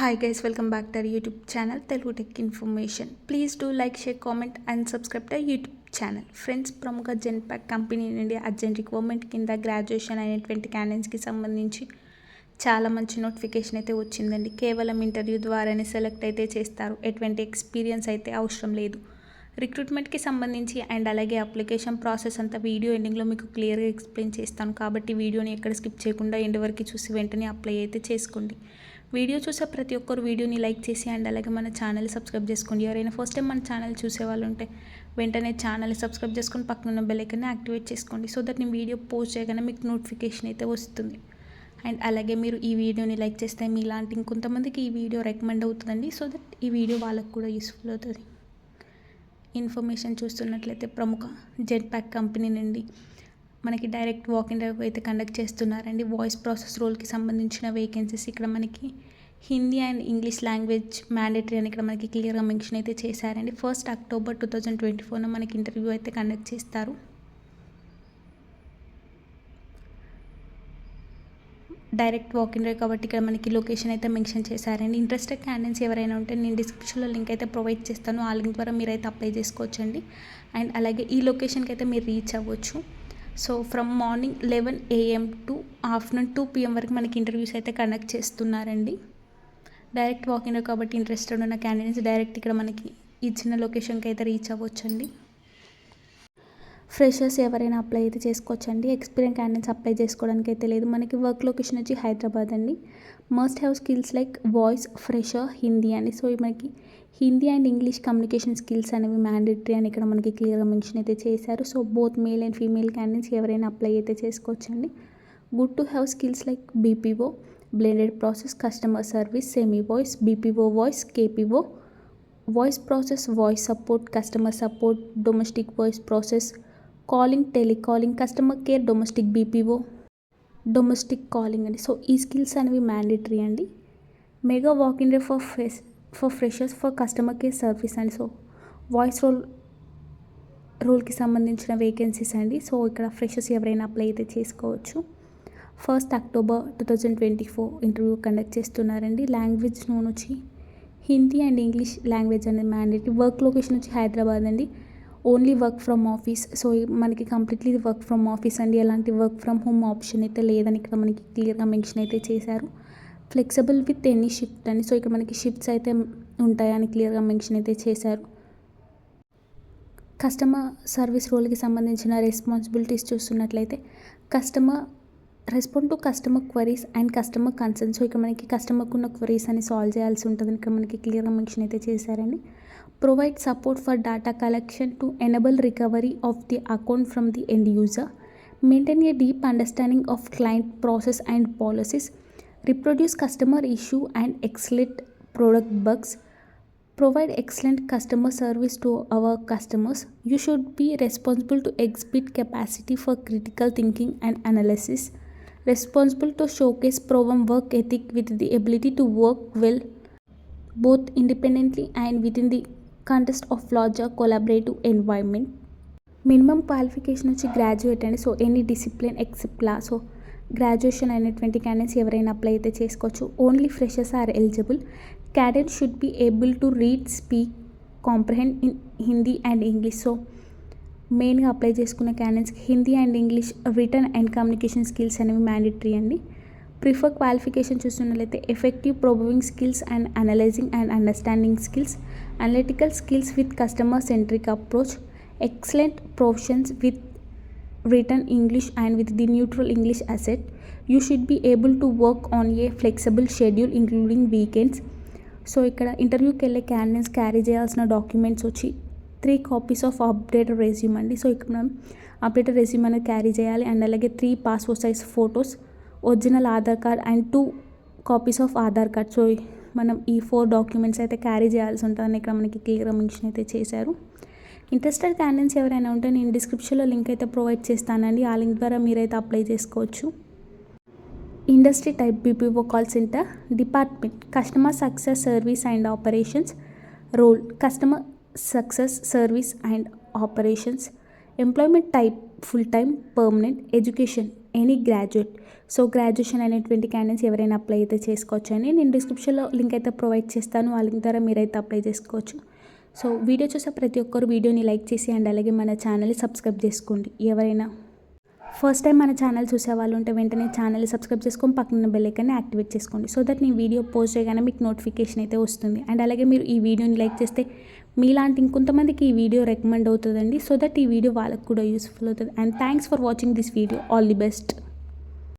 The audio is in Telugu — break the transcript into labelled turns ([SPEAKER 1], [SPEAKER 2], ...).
[SPEAKER 1] Hi guys, welcome back to our YouTube channel Telugu Tech Information. Please do like, share, comment and subscribe to our YouTube channel. Friends, ప్రముఖ జెన్పాక్ కంపెనీ నుండి అర్జెంట్ రిక్వైర్మెంట్ కింద గ్రాడ్యుయేషన్ అయినటువంటి క్యాండిడేట్స్కి సంబంధించి చాలా మంచి నోటిఫికేషన్ అయితే వచ్చిందండి. కేవలం ఇంటర్వ్యూ ద్వారానే సెలెక్ట్ అయితే చేస్తారు. ఎటువంటి ఎక్స్పీరియన్స్ అయితే అవసరం లేదు. రిక్రూట్మెంట్కి సంబంధించి అండ్ అలాగే అప్లికేషన్ ప్రాసెస్ అంతా వీడియో ఎండింగ్లో మీకు క్లియర్గా ఎక్స్ప్లెయిన్ చేస్తాను. కాబట్టి వీడియోని ఎక్కడ స్కిప్ చేయకుండా ఎండ్ వరకు చూసి వెంటనే అప్లై అయితే చేసుకోండి. వీడియో చూసే ప్రతి ఒక్కరు వీడియోని లైక్ చేసి అండ్ అలాగే మన ఛానల్ సబ్స్క్రైబ్ చేసుకోండి. ఎవరైనా ఫస్ట్ టైం మన ఛానల్ చూసే వాళ్ళు ఉంటే వెంటనే ఛానల్ సబ్స్క్రైబ్ చేసుకొని పక్కన ఉన్న బెల్ ఐకాన్ని యాక్టివేట్ చేసుకోండి. సో దట్ నేను వీడియో పోస్ట్ చేయగానే మీకు నోటిఫికేషన్ అయితే వస్తుంది. అండ్ అలాగే మీరు ఈ వీడియోని లైక్ చేస్తే మీలాంటి ఇంకొంతమందికి ఈ వీడియో రికమెండ్ అవుతుందండి. సో దట్ ఈ వీడియో వాళ్ళకు కూడా యూస్ఫుల్ అవుతుంది. ఇన్ఫర్మేషన్ చూస్తున్నట్లయితే ప్రముఖ జెన్పాక్ కంపెనీ నుండి మనకి డైరెక్ట్ వాక్ ఇంటర్వ్యూ అయితే కండక్ట్ చేస్తున్నారండి. వాయిస్ ప్రాసెస్ రోల్కి సంబంధించిన వేకెన్సీస్ ఇక్కడ మనకి Hindi and English language mandatory అని ఇక్కడ మనకి క్లియర్గా మెన్షన్ అయితే చేశారండి. 1 అక్టోబర్ 2024 మనకి ఇంటర్వ్యూ అయితే కండక్ట్ చేస్తారు. డైరెక్ట్ వాక్ ఇన్ కాబట్టి ఇక్కడ మనకి లొకేషన్ అయితే మెన్షన్ చేశారండి. ఇంట్రెస్టెడ్ క్యాండిడేట్స్ ఎవరైనా ఉంటే నేను డిస్క్రిప్షన్లో లింక్ అయితే ప్రొవైడ్ చేస్తాను. ఆ లింక్ ద్వారా మీరైతే అప్లై చేసుకోవచ్చండి. అండ్ అలాగే ఈ లొకేషన్కి అయితే మీరు రీచ్ అవ్వచ్చు. So from morning 11 AM to afternoon 2 PM వరకు మనకి ఇంటర్వ్యూస్ అయితే కండక్ట్ చేస్తున్నారండి. డైరెక్ట్ వాక్ ఇన్ కాబట్టి ఇంట్రెస్టెడ్ ఉన్న క్యాండిడేట్స్ డైరెక్ట్ ఇక్కడ మనకి ఇచ్చిన లొకేషన్కి అయితే రీచ్ అవ్వచ్చండి. ఫ్రెషర్స్ ఎవరైనా అప్లై అయితే చేసుకోవచ్చండి. ఎక్స్పీరియన్స్ క్యాండిడేట్స్ అప్లై చేసుకోవడానికి అయితే లేదు. మనకి వర్క్ లొకేషన్ వచ్చి హైదరాబాద్ అండి. Must have skills like voice, fresher, Hindi అండి. సో మనకి Hindi and English communication skills అనేవి మ్యాండేటరీ అని ఇక్కడ మనకి క్లియర్గా మెన్షన్ అయితే చేశారు. So both male and female candidates ఎవరైనా అప్లై అయితే చేసుకోవచ్చండి. Good to have skills like BPO, blended process, customer service, semi voice, BPO voice, KPO, voice process, voice support, customer support, domestic voice process, calling, telecalling, customer care, domestic BPO, domestic calling అండి. సో ఈ స్కిల్స్ అనేవి మ్యాండేటరీ అండి. Mega walk in day for freshers for customer care service అండి. సో వాయిస్ రోల్కి సంబంధించిన వేకెన్సీస్ అండి. సో ఇక్కడ ఫ్రెషర్స్ ఎవరైనా అప్లై అయితే చేసుకోవచ్చు. 1 అక్టోబర్ 2024 ఇంటర్వ్యూ కండక్ట్ చేస్తున్నారండి. లాంగ్వేజ్ నోన్ వచ్చి హిందీ అండ్ ఇంగ్లీష్ లాంగ్వేజ్ అనేది మ్యాండేటరీ. వర్క్ లొకేషన్ వచ్చి హైదరాబాద్ అండి. Only work from office. So మనకి కంప్లీట్లీ వర్క్ ఫ్రమ్ ఆఫీస్ అండి. ఎలాంటి వర్క్ ఫ్రమ్ హోమ్ ఆప్షన్ అయితే లేదని ఇక్కడ మనకి క్లియర్గా మెన్షన్ అయితే చేశారు. ఫ్లెక్సిబుల్ విత్ ఎనీ షిఫ్ట్ అండి. సో ఇక్కడ మనకి షిఫ్ట్స్ అయితే ఉంటాయని క్లియర్గా మెన్షన్ అయితే చేశారు. కస్టమర్ సర్వీస్ రోల్కి సంబంధించిన రెస్పాన్సిబిలిటీస్ చూస్తున్నట్లయితే respond to customer queries and customer concern. So ఇక్కడ మనకి కస్టమర్కి ఉన్న క్వరీస్ అని సాల్వ్ చేయాల్సి ఉంటుందని ఇక్కడ మనకి క్లియర్గా మెన్షన్ అయితే చేశారండి. Provide support for data collection to enable recovery of the account from the end user. Maintain a deep understanding of client process and policies. Reproduce customer issue and excellent product bugs. Provide excellent customer service to our customers. You should be responsible to exhibit capacity for critical thinking and analysis. Responsible to showcase proven work ethic with the ability to work well both independently and within the context of larger collaborative environment. Minimum qualification వచ్చి గ్రాడ్యుయేట్ అండి. So any discipline except law. So graduation అయినటువంటి క్యాండిడేట్స్ ఎవరైనా అప్లై అయితే చేసుకోవచ్చు. Only freshers are eligible. Candidate should be able to read, speak, comprehend in Hindi and English. So మెయిన్గా అప్లై చేసుకున్న క్యాండిడేట్స్కి Hindi and English written and communication skills అనేవి మ్యాండేటరీ అండి. ప్రిఫర్ క్వాలిఫికేషన్ చూస్తున్నట్లయితే effective probleming skills and analysing and understanding skills, analytical skills with customer centric approach, excellent professions with return English and with the neutral English asset. You should be able to work on a flexible schedule including weekends. So ఇక్కడ ఇంటర్వ్యూకి వెళ్ళే క్యాండిడేట్స్ క్యారీ చేయాల్సిన డాక్యుమెంట్స్ వచ్చి 3 కాపీస్ ఆఫ్ అప్డేటెడ్ రెజ్యూమ్ అండి. సో ఇక్కడ మనం అప్డేటెడ్ రెజ్యూమ్ అనేది క్యారీ చేయాలి. అండ్ అలాగే 3 passport size photos, original Aadhaar card and 2 copies of Aadhaar card. So మనం ఈ 4 డాక్యుమెంట్స్ అయితే క్యారీ చేయాల్సి ఉంటుందని ఇక్కడ మనకి క్లియర్గా మెన్షన్ అయితే చేశారు. ఇంట్రెస్టెడ్ క్యాండిడేట్స్ ఎవరైనా ఉంటే నేను డిస్క్రిప్షన్లో లింక్ అయితే ప్రొవైడ్ చేస్తానండి. ఆ లింక్ ద్వారా మీరైతే అప్లై చేసుకోవచ్చు. Industry type BPO call centre. Department customer success service and operations. Role customer success service and operations. Employment type full time, permanent. Education any graduate. So graduation అనేటువంటి క్యాండిడేట్స్ ఎవరైనా అప్లై అయితే చేసుకోవచ్చు అండి. నేను డిస్క్రిప్షన్లో లింక్ అయితే ప్రొవైడ్ చేస్తాను. ఆ లింక్ ద్వారా మీరైతే అప్లై చేసుకోవచ్చు. సో వీడియో చూసే ప్రతి ఒక్కరు వీడియోని లైక్ చేసి అండ్ అలాగే మన ఛానల్ని సబ్స్క్రైబ్ చేసుకోండి. ఎవరైనా ఫస్ట్ టైం మన ఛానల్ చూసే వాళ్ళు ఉంటే వెంటనే ఛానల్ని సబ్స్క్రైబ్ చేసుకొని పక్కన బెల్ ఐకాన్ని యాక్టివేట్ చేసుకోండి. సో దట్ నేను వీడియో పోస్ట్ చేయగానే మీకు నోటిఫికేషన్ అయితే వస్తుంది. అండ్ అలాగే మీరు ఈ వీడియోని లైక్ చేస్తే మీలాంటి ఇంకొంతమందికి ఈ వీడియో రికమెండ్ అవుతుందండి. సో దట్ ఈ వీడియో వాళ్ళకు కూడా యూస్ఫుల్ అవుతుంది. And thanks for watching this video. All the best.